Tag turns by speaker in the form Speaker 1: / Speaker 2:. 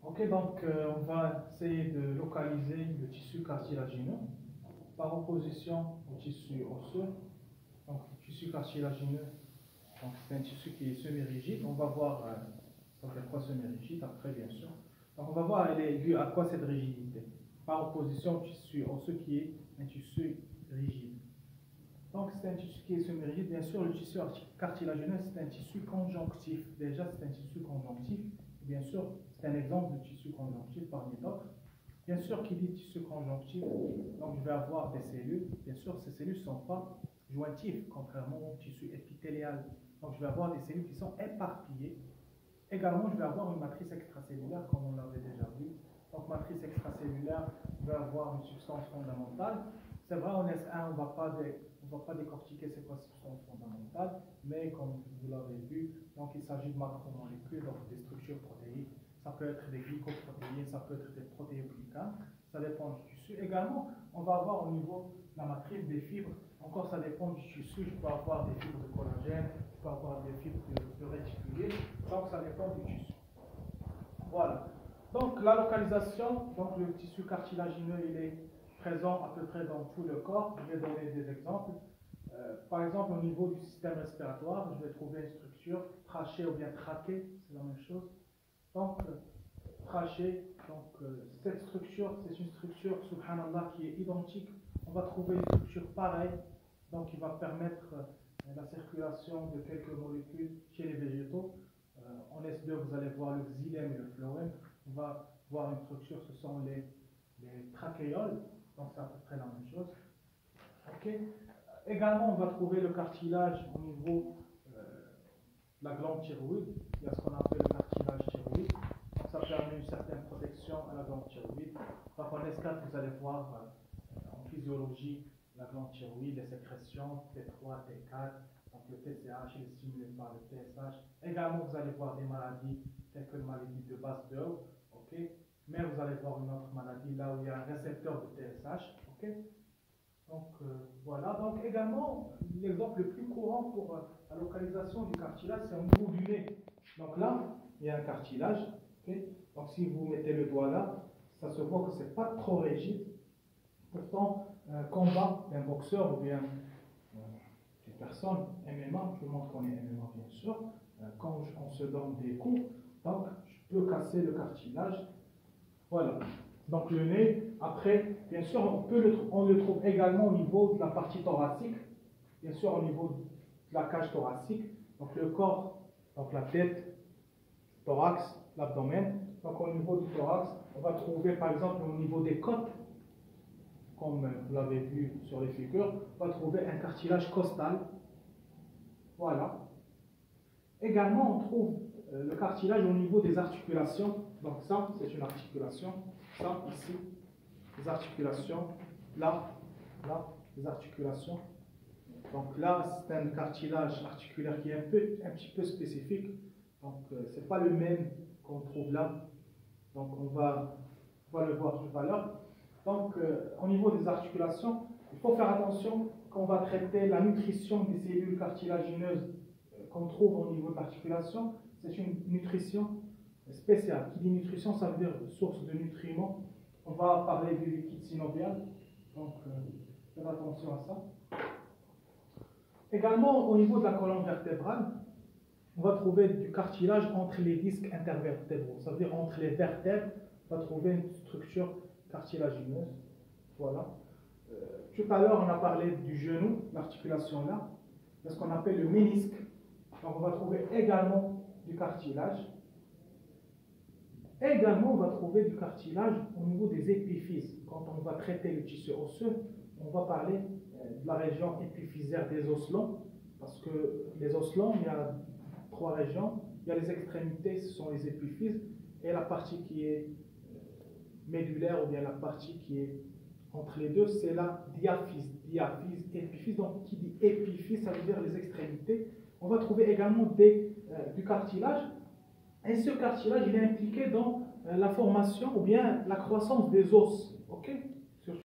Speaker 1: Ok, donc on va essayer de localiser le tissu cartilagineux par opposition au tissu osseux. Donc, le tissu cartilagineux, c'est un tissu qui est semi-rigide. On va voir ça fait quoi semi-rigide après, bien sûr. Donc, on va voir elle est due à quoi cette rigidité par opposition au tissu osseux qui est un tissu rigide. Donc, c'est un tissu qui est semi-rigide. Bien sûr, le tissu cartilagineux, c'est un tissu conjonctif. Déjà, c'est un tissu conjonctif. Bien sûr, c'est un exemple de tissu conjonctif parmi d'autres. Bien sûr, qui dit tissu conjonctif, donc je vais avoir des cellules. Bien sûr, ces cellules ne sont pas jointives, contrairement au tissu épithélial. Donc, je vais avoir des cellules qui sont éparpillées. Également, je vais avoir une matrice extracellulaire, comme on l'avait déjà vu. Donc, matrice extracellulaire, je vais avoir une substance fondamentale. C'est vrai, en S1, on ne va pas décortiquer c'est quoi substance fondamentale, mais comme vous l'avez vu, donc il s'agit de macromolécules, donc des structures protéiques. Ça peut être des glycoprotéines, ça peut être des protéoglycanes, ça dépend du tissu. Également, on va avoir au niveau de la matrice des fibres. Encore, ça dépend du tissu. Je peux avoir des fibres de collagène, je peux avoir des fibres de réticulés. Donc, ça dépend du tissu. Voilà. Donc, la localisation, donc le tissu cartilagineux, il est présent à peu près dans tout le corps. Je vais donner des exemples. Par exemple, au niveau du système respiratoire, je vais trouver une structure trachée ou bien traquée, c'est la même chose. Donc, trachée, cette structure, c'est une structure, subhanallah, qui est identique. On va trouver une structure pareille, donc qui va permettre la circulation de quelques molécules chez les végétaux. En S2, vous allez voir le xylème et le phloème. On va voir une structure, ce sont les trachéoles, donc c'est à peu près la même chose. Ok. Également, on va trouver le cartilage au niveau de la glande thyroïde. Il y a ce qu'on appelle le cartilage thyroïde. Donc, ça permet une certaine protection à la glande thyroïde. Donc, en S4, vous allez voir en physiologie la glande thyroïde, les sécrétions T3, T4, donc le TSH, il est stimulé par le TSH. Également, vous allez voir des maladies telles que la maladie de Basse-Dow, ok. Mais vous allez voir une autre maladie là où il y a un récepteur de TSH, ok. Donc voilà, donc également l'exemple le plus courant pour la localisation du cartilage, c'est au niveau du nez. Donc là, il y a un cartilage, okay. Donc si vous mettez le doigt là, ça se voit que ce n'est pas trop rigide. Pourtant, un combat d'un boxeur ou bien une personne MMA, tout le monde connaît MMA bien sûr, quand on se donne des coups, donc je peux casser le cartilage. Voilà. Donc le nez, après, bien sûr, on le trouve également au niveau de la partie thoracique, bien sûr au niveau de la cage thoracique, donc le corps, donc la tête, thorax, l'abdomen. Donc au niveau du thorax, on va trouver par exemple au niveau des côtes, comme vous l'avez vu sur les figures, on va trouver un cartilage costal. Voilà. Également, on trouve le cartilage au niveau des articulations. Donc ça, c'est une articulation. Ça, ici, les articulations. Là, les articulations. Donc là, c'est un cartilage articulaire qui est un petit peu spécifique. Donc, ce n'est pas le même qu'on trouve là. Donc, on va le voir tout à l'heure. Donc, au niveau des articulations, il faut faire attention quand on va traiter la nutrition des cellules cartilagineuses qu'on trouve au niveau de l'articulation. C'est une nutrition spéciale. Qui dit nutrition, ça veut dire source de nutriments. On va parler du liquide synovial. Donc, faites attention à ça. Également, au niveau de la colonne vertébrale, on va trouver du cartilage entre les disques intervertébraux. Ça veut dire entre les vertèbres, on va trouver une structure cartilagineuse. Voilà. Tout à l'heure, on a parlé du genou, l'articulation là. C'est ce qu'on appelle le ménisque. Donc, on va trouver également du cartilage. Également, on va trouver du cartilage au niveau des épiphyses. Quand on va traiter le tissu osseux, on va parler de la région épiphysaire des os longs, parce que les os longs, il y a trois régions. Il y a les extrémités, ce sont les épiphyses, et la partie qui est médulaire, ou bien la partie qui est entre les deux, c'est la diaphyse. Diaphyse, épiphyse. Donc, qui dit épiphyse, ça veut dire les extrémités. On va trouver également du cartilage. Et ce cartilage, il est impliqué dans la formation ou bien la croissance des os. Okay.